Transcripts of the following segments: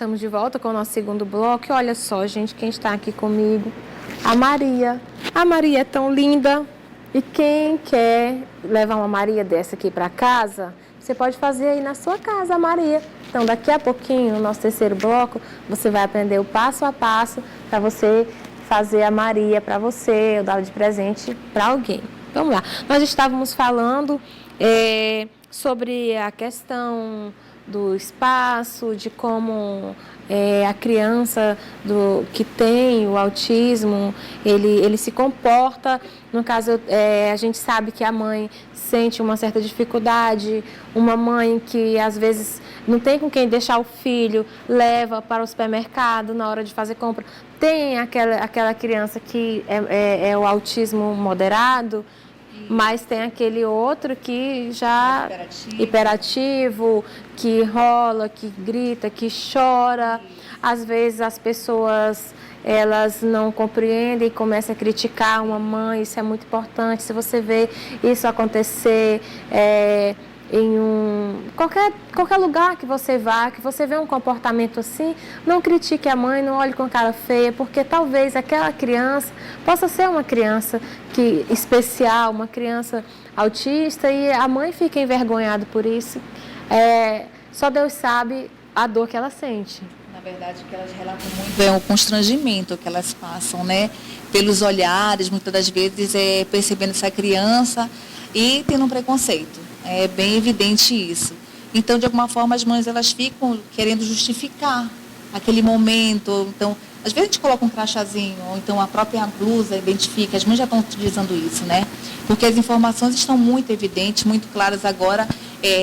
estamos de volta com o nosso segundo bloco. E olha só, gente, quem está aqui comigo? A Maria. A Maria é tão linda. E quem quer levar uma Maria dessa aqui para casa, você pode fazer aí na sua casa, a Maria. Então, daqui a pouquinho, no nosso terceiro bloco, você vai aprender o passo a passo para você fazer a Maria para você, ou dar de presente para alguém. Vamos lá. Nós estávamos falando sobre a questão do espaço, de como a criança que tem o autismo, ele se comporta. No caso, a gente sabe que a mãe sente uma certa dificuldade, uma mãe que às vezes não tem com quem deixar o filho, leva para o supermercado na hora de fazer compra. Tem aquela criança que é o autismo moderado, mas tem aquele outro que já hiperativo, que rola, que grita, que chora. Às vezes as pessoas elas não compreendem e começam a criticar uma mãe. Isso é muito importante. Se você vê isso acontecer em qualquer lugar que você vá, que você vê um comportamento assim, não critique a mãe, não olhe com cara feia, porque talvez aquela criança possa ser uma criança especial, uma criança autista, e a mãe fica envergonhada por isso. Só Deus sabe a dor que ela sente. Na verdade, o que elas relatam muito é o constrangimento que elas passam, né? Pelos olhares, muitas das vezes percebendo essa criança e tendo um preconceito. É bem evidente isso. Então, de alguma forma, as mães elas ficam querendo justificar aquele momento. Então, às vezes a gente coloca um crachazinho, ou então a própria blusa identifica. As mães já estão utilizando isso, né? Porque as informações estão muito evidentes, muito claras agora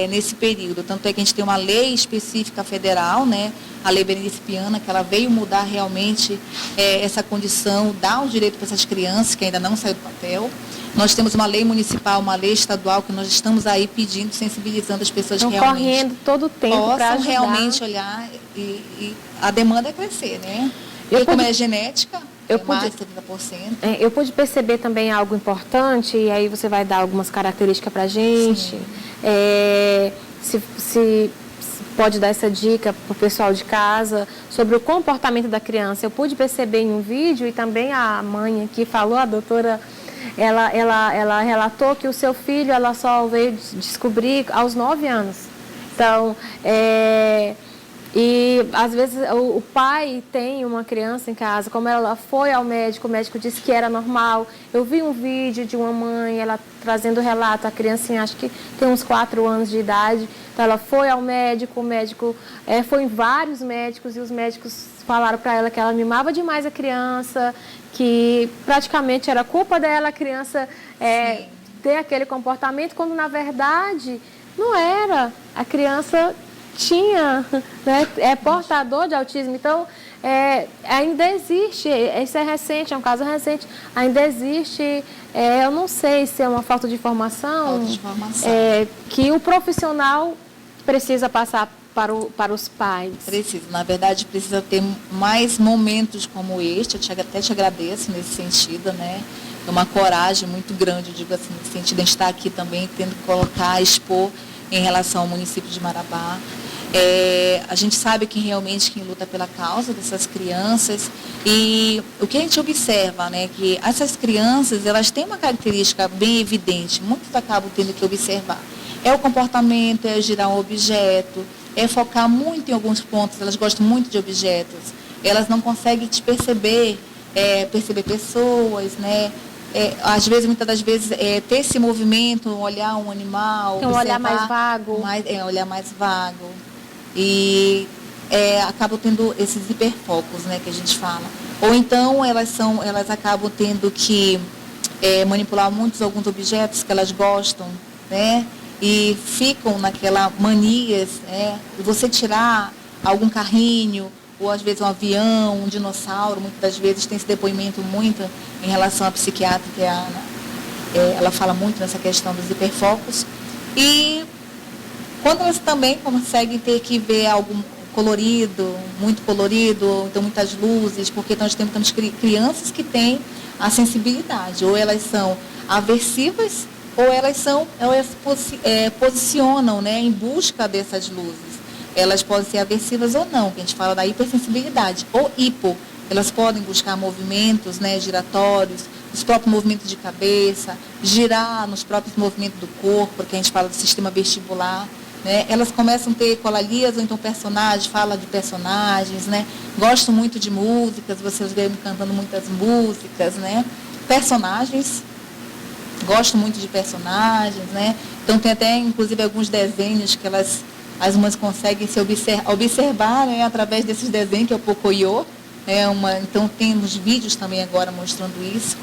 nesse período. Tanto é que a gente tem uma lei específica federal, né? A Lei Berenice Piana, que ela veio mudar realmente essa condição, dar o direito para essas crianças, que ainda não saiu do papel. Nós temos uma lei municipal, uma lei estadual, que nós estamos aí pedindo, sensibilizando as pessoas que realmente correndo todo o tempo para possam realmente olhar e a demanda é crescer, né? Como é genética, mais de 70%. Eu pude perceber também algo importante, e aí você vai dar algumas características para a gente. Se pode dar essa dica para o pessoal de casa sobre o comportamento da criança. Eu pude perceber em um vídeo, e também a mãe aqui falou, a doutora, ela relatou que o seu filho ela só veio descobrir aos 9 anos. Então, e às vezes o pai tem uma criança em casa, como ela foi ao médico, o médico disse que era normal. Eu vi um vídeo de uma mãe, ela trazendo relato, a criancinha acho que tem uns 4 anos de idade, então ela foi ao médico, o médico foi em vários médicos, e os médicos falaram para ela que ela mimava demais a criança, que praticamente era culpa dela a criança ter aquele comportamento, quando na verdade não era. A criança tinha, né, portador de autismo. Então, ainda existe, isso é recente, é um caso recente, ainda existe, eu não sei se é uma falta de informação, que o profissional precisa passar para os pais. Precisa, na verdade, precisa ter mais momentos como este. Eu até te agradeço nesse sentido, né? É uma coragem muito grande, eu digo assim, nesse sentido, de estar aqui também, tendo que colocar, expor em relação ao município de Marabá. A gente sabe que realmente quem luta pela causa dessas crianças, e o que a gente observa, né, que essas crianças, elas têm uma característica bem evidente, muitos acabam tendo que observar. É o comportamento, é girar um objeto, é focar muito em alguns pontos, elas gostam muito de objetos, elas não conseguem te perceber pessoas, né? Às vezes, muitas das vezes, ter esse movimento, olhar um animal, tem um olhar mais vago. Olhar mais vago. E acabam tendo esses hiperfocos, né, que a gente fala. Ou então elas acabam tendo que manipular alguns objetos que elas gostam, né? E ficam naquela mania, você tirar algum carrinho, ou às vezes um avião, um dinossauro. Muitas das vezes tem esse depoimento muito em relação à psiquiatra, que é a Ana. Ela fala muito nessa questão dos hiperfocos. E quando elas também conseguem ter que ver algo colorido, muito colorido, ou então muitas luzes, porque nós temos crianças que têm a sensibilidade, ou elas são aversivas, ou elas posicionam, né, em busca dessas luzes. elas podem ser aversivas ou não, que a gente fala da hipersensibilidade, ou hipo. Elas podem buscar movimentos, né, giratórios, os próprios movimentos de cabeça, girar nos próprios movimentos do corpo, porque a gente fala do sistema vestibular. Né? Elas começam a ter colalias ou então personagens, fala de personagens, né? Gostam muito de músicas, vocês veem cantando muitas músicas, né? Personagens, gostam muito de personagens, né? Então tem até, inclusive, alguns desenhos que as mães conseguem se observar, né? Através desses desenhos, que é o Pocoyo. Então temos vídeos também agora mostrando isso,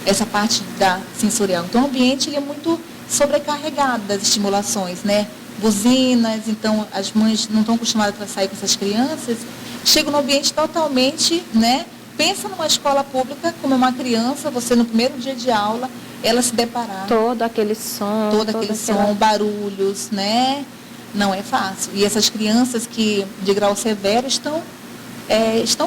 essa parte da sensorial. Então o ambiente ele é muito sobrecarregado das estimulações, né? Buzinas, então as mães não estão acostumadas a sair com essas crianças, chegam no ambiente totalmente, né? Pensa numa escola pública, como é uma criança, você no primeiro dia de aula, ela se deparar. Todo aquele som. Barulhos, né? Não é fácil. E essas crianças que de grau severo estão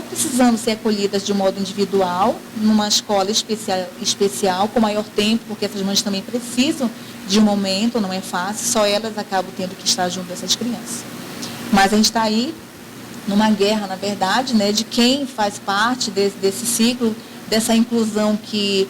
precisando ser acolhidas de um modo individual, numa escola especial, com maior tempo, porque essas mães também precisam de um momento, não é fácil, só elas acabam tendo que estar junto dessas crianças. Mas a gente está aí numa guerra, na verdade, né, de quem faz parte desse ciclo, dessa inclusão que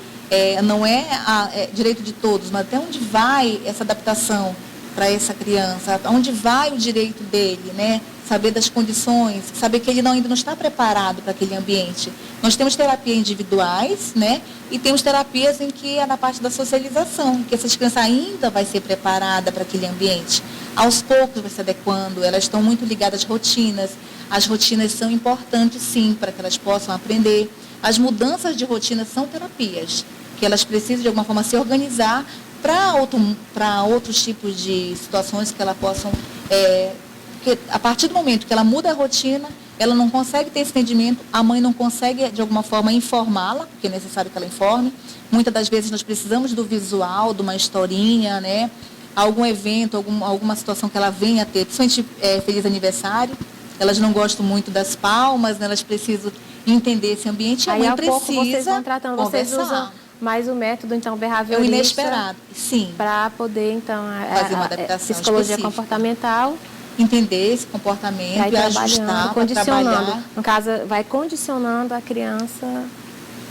não é direito de todos, mas até onde vai essa adaptação para essa criança, onde vai o direito dele, né? Saber das condições, saber que ele ainda não está preparado para aquele ambiente. Nós temos terapias individuais, né? E temos terapias em que é na parte da socialização, que essas crianças ainda vai ser preparada para aquele ambiente. Aos poucos vai se adequando, elas estão muito ligadas às rotinas. As rotinas são importantes, sim, para que elas possam aprender. As mudanças de rotina são terapias, que elas precisam de alguma forma se organizar para outros tipos de situações que elas possam... Porque a partir do momento que ela muda a rotina, ela não consegue ter esse entendimento, a mãe não consegue, de alguma forma, informá-la, porque é necessário que ela informe. Muitas das vezes nós precisamos do visual, de uma historinha, né? Algum evento, alguma situação que ela venha a ter, principalmente feliz aniversário. Elas não gostam muito das palmas, né? Elas precisam entender esse ambiente. Aí, a mãe precisa pouco vocês vão tratando, vocês usam mais o método, então, behaviorista. É o inesperado, sim. Para poder, então, fazer uma adaptação psicologia específica. Comportamental. Entender esse comportamento e ajustar, condicionando. No caso, vai condicionando a criança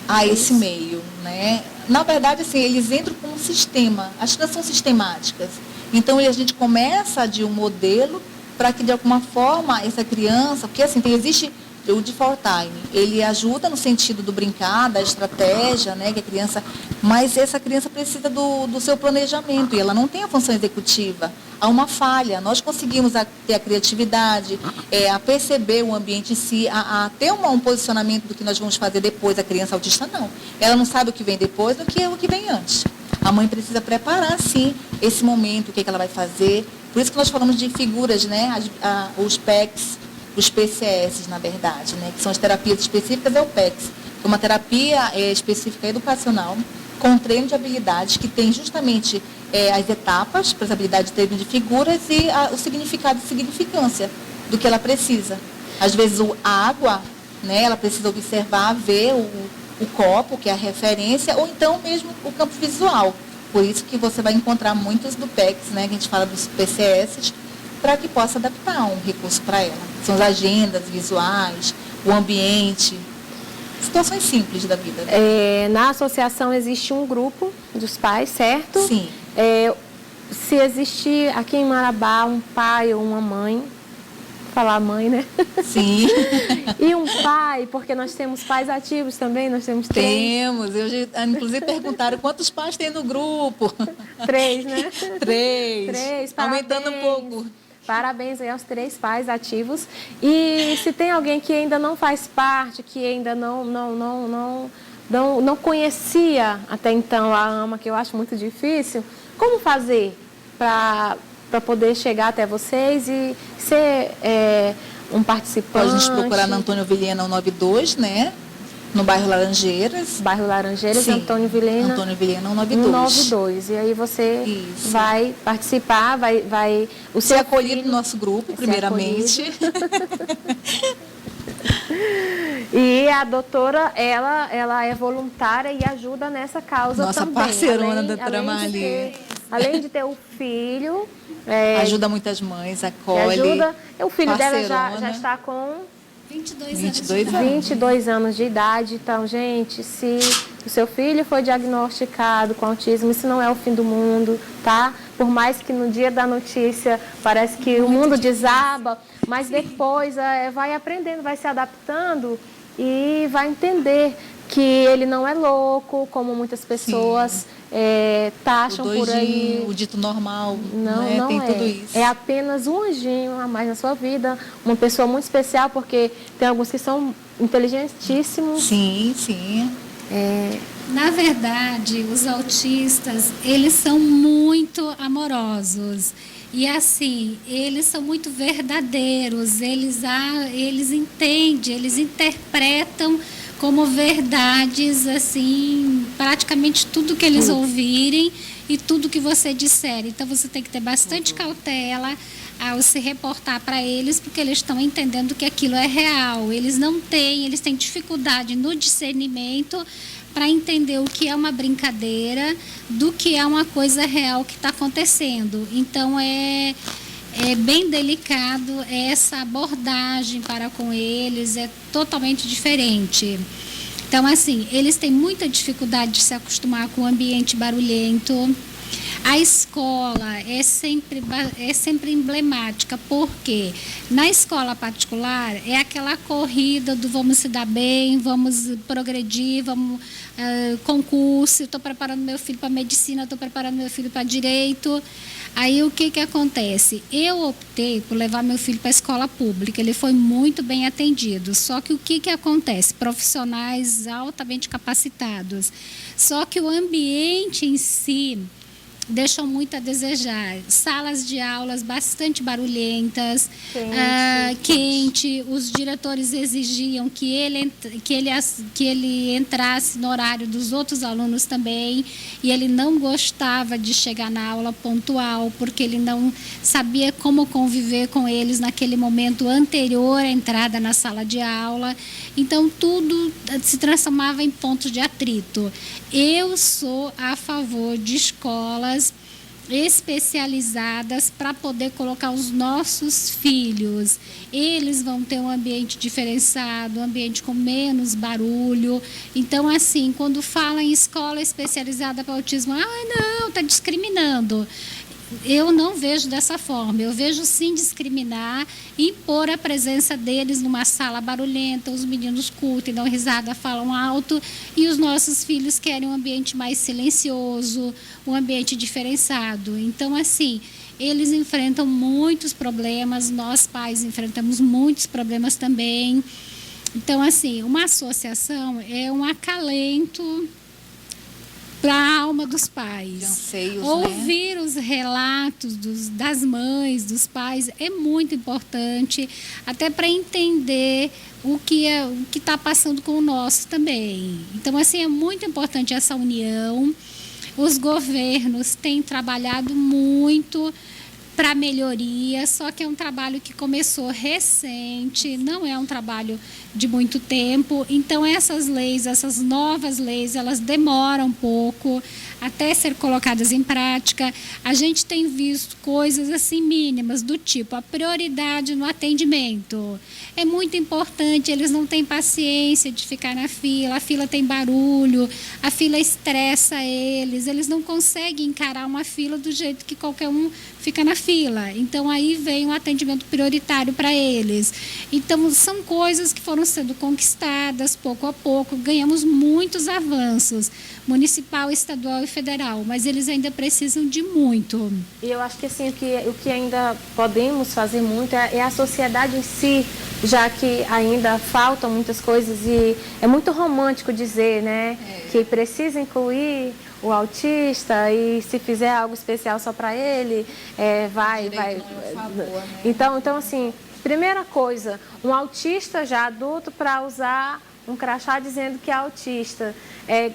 a esse meio, né? Na verdade, assim, eles entram com um sistema. As crianças são sistemáticas. Então, a gente começa de um modelo para que, de alguma forma, essa criança... Porque, assim, existe o default time. Ele ajuda no sentido do brincar, da estratégia, né? Que a criança... Mas essa criança precisa do seu planejamento. E ela não tem a função executiva. Há uma falha. Nós conseguimos ter a criatividade, a perceber o ambiente em si, a ter um posicionamento do que nós vamos fazer depois. A criança autista não. Ela não sabe o que vem depois do que o que vem antes. A mãe precisa preparar, sim, esse momento, o que ela vai fazer. Por isso que nós falamos de figuras, né? Os PECs, os PCS, na verdade, né? Que são as terapias específicas, é o PECs. É uma terapia específica educacional, com treino de habilidades, que tem justamente as etapas para as habilidades de treino de figuras e o significado e significância do que ela precisa. Às vezes a água, né, ela precisa observar, ver o copo, que é a referência, ou então mesmo o campo visual. Por isso que você vai encontrar muitos do PECs, né, que a gente fala dos PCS, para que possa adaptar um recurso para ela. São as agendas visuais, o ambiente, situações simples da vida. Né? Na associação existe um grupo dos pais, certo? Sim. Se existir aqui em Marabá um pai ou uma mãe, vou falar mãe, né? Sim. E um pai, porque nós temos pais ativos também, nós temos 3. Temos, inclusive perguntaram quantos pais tem no grupo. 3, né? 3, aumentando um pouco. Parabéns aí aos 3 pais ativos. E se tem alguém que ainda não faz parte, que ainda não conhecia até então a AMA, que eu acho muito difícil, como fazer para poder chegar até vocês e ser um participante? Pode nos procurar na Antônio Vilhena 192, né? No bairro Laranjeiras. Bairro Laranjeiras, sim. Antônio Vilhena 192. 192. E aí você vai participar, vai o ser acolhido no nosso grupo, primeiramente. E a doutora, ela é voluntária e ajuda nessa causa nossa também. Nossa parceirona, doutora Marli. além de ter o filho... ajuda muitas mães, acolhe. Ajuda. O filho dela já parceirona. está com 22 anos de idade. Então, gente, se o seu filho foi diagnosticado com autismo, isso não é o fim do mundo, tá? Por mais que no dia da notícia parece que o mundo desaba, mas depois vai aprendendo, vai se adaptando e vai entender que ele não é louco, como muitas pessoas taxam por aí. O dito normal, não tem é. tudo isso. É apenas um anjinho a mais na sua vida, uma pessoa muito especial, porque tem alguns que são inteligentíssimos. Sim, sim. Na verdade, os autistas, eles são muito amorosos. E assim, eles são muito verdadeiros, eles entendem, eles interpretam como verdades, assim, praticamente tudo que eles ouvirem e tudo que você disser. Então, você tem que ter bastante cautela ao se reportar para eles, porque eles estão entendendo que aquilo é real. Eles têm dificuldade no discernimento para entender o que é uma brincadeira do que é uma coisa real que está acontecendo. Então, é bem delicado essa abordagem para com eles, é totalmente diferente. Então, assim, eles têm muita dificuldade de se acostumar com o ambiente barulhento. A escola é sempre emblemática, porque na escola particular é aquela corrida do vamos se dar bem, vamos progredir, vamos concurso, estou preparando meu filho para medicina, estou preparando meu filho para direito. Aí o que acontece? Eu optei por levar meu filho para a escola pública, ele foi muito bem atendido, só que o que acontece? Profissionais altamente capacitados, só que o ambiente em si deixam muito a desejar. Salas de aulas bastante barulhentas, quente. Os diretores exigiam que ele entrasse no horário dos outros alunos também, e ele não gostava de chegar na aula pontual, porque ele não sabia como conviver com eles naquele momento anterior à entrada na sala de aula. Então, tudo se transformava em pontos de atrito. Eu sou a favor de escolas especializadas para poder colocar os nossos filhos. Eles vão ter um ambiente diferenciado, um ambiente com menos barulho. Então, assim, quando fala em escola especializada para autismo, não, está discriminando. Eu não vejo dessa forma, eu vejo sim discriminar, impor a presença deles numa sala barulhenta, os meninos curtem, dão risada, falam alto, e os nossos filhos querem um ambiente mais silencioso, um ambiente diferenciado. Então, assim, eles enfrentam muitos problemas, nós pais enfrentamos muitos problemas também. Então, assim, uma associação é um acalento para a alma dos pais. Anseios, ouvir os relatos das mães, dos pais, é muito importante, até para entender o que está passando com o nosso também. Então, assim, é muito importante essa união. Os governos têm trabalhado muito para melhoria, só que é um trabalho que começou recente, não é um trabalho de muito tempo. Então, essas leis, essas novas leis, elas demoram um pouco até ser colocadas em prática. A gente tem visto coisas assim mínimas, do tipo a prioridade no atendimento. É muito importante, eles não têm paciência de ficar na fila, a fila tem barulho, a fila estressa eles não conseguem encarar uma fila do jeito que qualquer um fica na fila. Então, aí vem um atendimento prioritário para eles. Então, são coisas que foram sendo conquistadas pouco a pouco, ganhamos muitos avanços, municipal, estadual e federal, mas eles ainda precisam de muito. E eu acho que assim, o que ainda podemos fazer muito é a sociedade em si, já que ainda faltam muitas coisas, e é muito romântico dizer, né, que precisa incluir o autista, e se fizer algo especial só para ele, vai. Favor, né? Então, assim, primeira coisa, um autista já adulto para usar um crachá dizendo que é autista.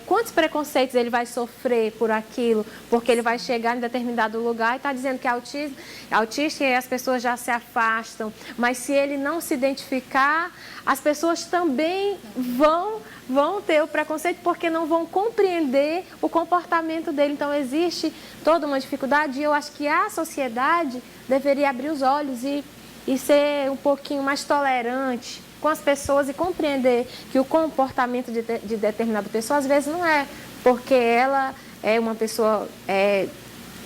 Quantos preconceitos ele vai sofrer por aquilo? Porque ele vai chegar em determinado lugar e está dizendo que é autista e as pessoas já se afastam. Mas se ele não se identificar, as pessoas também vão ter o preconceito porque não vão compreender o comportamento dele. Então, existe toda uma dificuldade e eu acho que a sociedade deveria abrir os olhos e ser um pouquinho mais tolerante com as pessoas e compreender que o comportamento de determinada pessoa, às vezes, não é porque ela é uma pessoa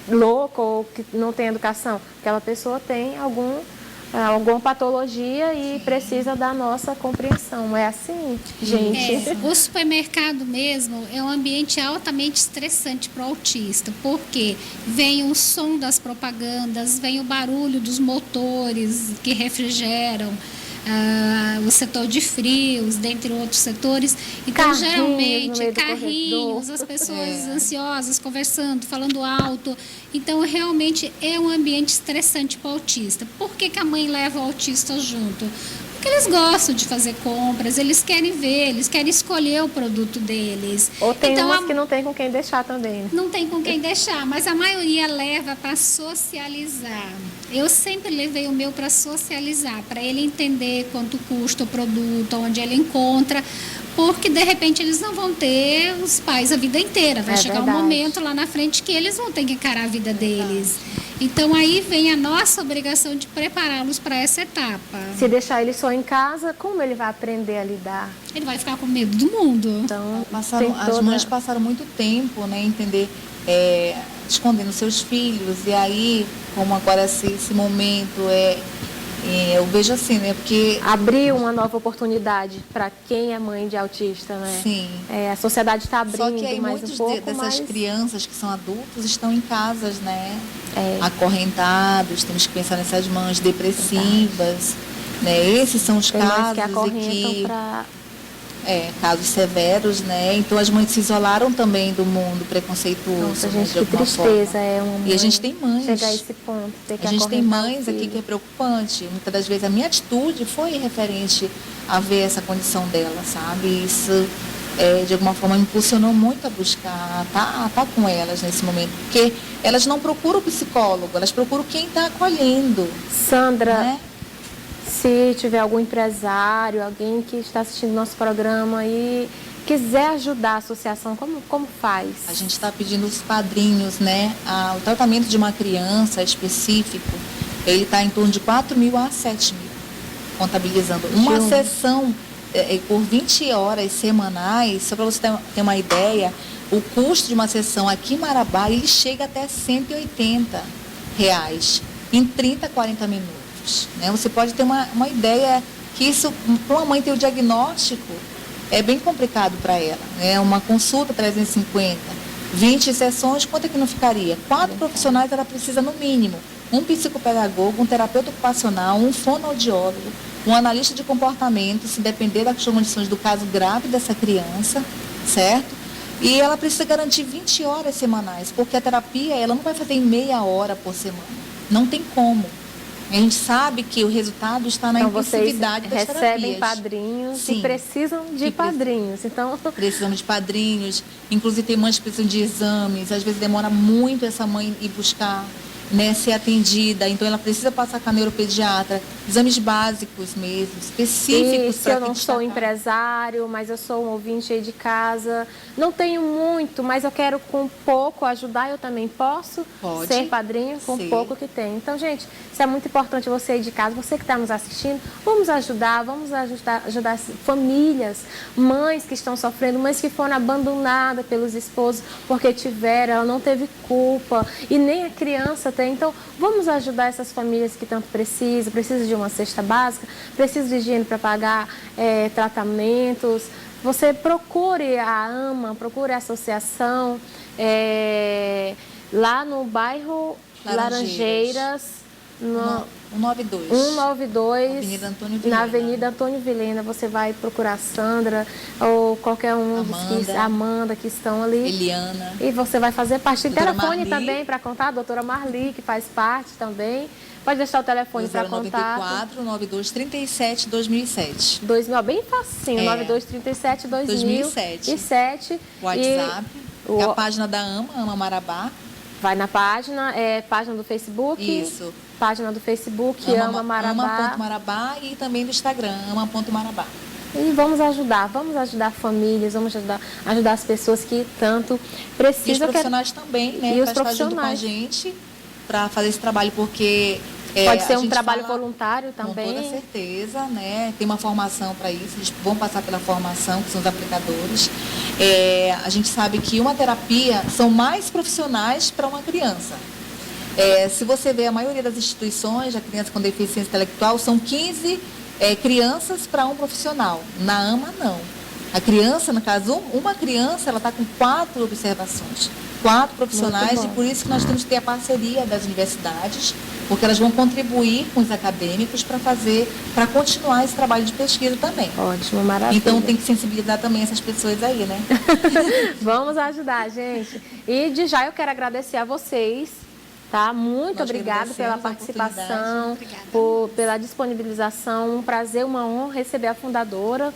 louca ou que não tem educação. Aquela pessoa tem alguma patologia e precisa da nossa compreensão. É assim, gente? O supermercado mesmo é um ambiente altamente estressante para o autista, porque vem o som das propagandas, vem o barulho dos motores que refrigeram, o setor de frios, dentre outros setores. Então, Carrinhos geralmente, carrinhos, as pessoas ansiosas, conversando, falando alto. Então, realmente é um ambiente estressante para o autista. Por que a mãe leva o autista junto? Porque eles gostam de fazer compras, eles querem ver, eles querem escolher o produto deles. Ou tem então, umas que não tem com quem deixar também, né? Não tem com quem deixar, mas a maioria leva para socializar. Eu sempre levei o meu para socializar, para ele entender quanto custa o produto, onde ele encontra, porque de repente eles não vão ter os pais a vida inteira. Vai chegar verdade. um momento lá na frente que eles vão ter que encarar a vida deles. Então aí vem a nossa obrigação de prepará-los para essa etapa. Se deixar ele só em casa, como ele vai aprender a lidar? Ele vai ficar com medo do mundo. Então, As mães passaram muito tempo, né, escondendo seus filhos. E aí, como agora esse momento eu vejo assim, né, porque abriu uma nova oportunidade para quem é mãe de autista, né? Sim. A sociedade está abrindo só que aí mais muitos um pouco, dessas crianças que são adultos estão em casas, né, É. acorrentados. Temos que pensar nessas mães depressivas, né? Esses são os Tem mães casos que em acorrentam que para... casos severos, né? Então as mães se isolaram também do mundo preconceituoso. Nossa, né, gente, de que alguma tristeza forma. é uma mãe E a gente tem mães. chegar a esse ponto, ter que A gente tem acorrentar o mães aqui filho. que é preocupante. Muitas das vezes a minha atitude foi referente a ver essa condição dela, sabe? Isso, de alguma forma, me impulsionou muito a buscar, tá com elas nesse momento. Porque elas não procuram o psicólogo, elas procuram quem está acolhendo. Sandra, Né? se tiver algum empresário, alguém que está assistindo nosso programa e quiser ajudar a associação, como faz? A gente está pedindo os padrinhos, né? O tratamento de uma criança específico, ele está em torno de 4 mil a 7 mil, contabilizando. Uma sessão por 20 horas semanais, só para você ter uma ideia, o custo de uma sessão aqui em Marabá, ele chega até R$180 em 30, 40 minutos. Né? Você pode ter uma ideia que isso, para uma mãe ter o diagnóstico, é bem complicado para ela. Né? Uma consulta 350, 20 sessões, quanto é que não ficaria? 4 profissionais ela precisa no mínimo. Um psicopedagogo, um terapeuta ocupacional, um fonoaudiólogo, um analista de comportamento, se depender das condições do caso grave dessa criança, certo? E ela precisa garantir 20 horas semanais, porque a terapia ela não vai fazer em meia hora por semana. Não tem como. A gente sabe que o resultado está na intensividade das terapias. Recebem padrinhos Sim. e precisam de padrinhos. Então, precisamos de padrinhos. Inclusive tem mães que precisam de exames. Às vezes demora muito essa mãe ir buscar, né, ser atendida. Então ela precisa passar com a neuropediatra. Exames básicos mesmo, específicos. E se eu não sou empresário, mas eu sou um ouvinte aí de casa, não tenho muito, mas eu quero com pouco ajudar, eu também posso ser padrinho com pouco que tenho. Então, gente, isso é muito importante, você aí de casa, você que está nos assistindo, vamos ajudar famílias, mães que estão sofrendo, mães que foram abandonadas pelos esposos porque ela não teve culpa e nem a criança tem. Então, vamos ajudar essas famílias que tanto precisam de uma cesta básica, precisa de higiene para pagar tratamentos. Você procure a AMA, procure a associação lá no bairro Laranjeiras, no 192, na Avenida Antônio Vilhena. Você vai procurar a Sandra ou qualquer Amanda que estão ali. Eliana. E você vai fazer parte. Tem Doutora telefone Marli. também para contar, a doutora Marli, que faz parte também. Pode deixar o telefone para contato. 094 92 37 2007. 2000, ó, bem facinho, 9237 2007. WhatsApp. É a página da Ama Marabá. Vai na página, página do Facebook. Isso. Página do Facebook, Ama Marabá. Ama.marabá e também do Instagram, ama.marabá. E vamos ajudar famílias, vamos ajudar as pessoas que tanto precisam. E os profissionais também, né? E os estar junto com a profissionais. gente para fazer esse trabalho, porque... Pode ser a um gente trabalho fala voluntário também. Com toda certeza, né? Tem uma formação para isso, eles vão passar pela formação, que são os aplicadores. A gente sabe que uma terapia são mais profissionais para uma criança. Se você vê a maioria das instituições, a criança com deficiência intelectual, são 15 crianças para um profissional. Na AMA, não. A criança, no caso, uma criança, ela está com 4 observações, 4 profissionais, e por isso que nós temos que ter a parceria das universidades, porque elas vão contribuir com os acadêmicos para continuar esse trabalho de pesquisa também. Ótimo, maravilha. Então tem que sensibilizar também essas pessoas aí, né? Vamos ajudar, gente. E de já eu quero agradecer a vocês. Tá? Muito obrigada pela participação, pela disponibilização. Um prazer, uma honra receber a fundadora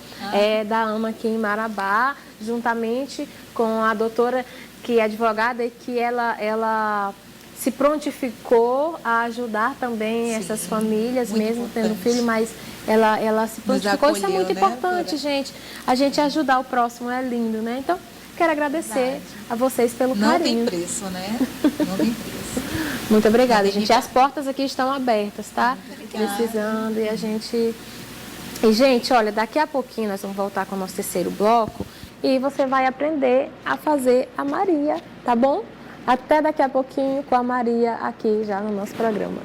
da AMA aqui em Marabá, juntamente com a doutora, que é advogada e que ela se prontificou a ajudar também essas famílias, mesmo tendo filho, mas ela se prontificou. Isso é muito importante, gente. A gente ajudar o próximo é lindo, né? Então, quero agradecer a vocês pelo carinho. Não tem preço, né? Não tem preço. Muito obrigada, gente. As portas aqui estão abertas, tá? Obrigada. Precisando. E a gente... E, gente, olha, daqui a pouquinho nós vamos voltar com o nosso terceiro bloco e você vai aprender a fazer a Maria, tá bom? Até daqui a pouquinho com a Maria aqui já no nosso programa.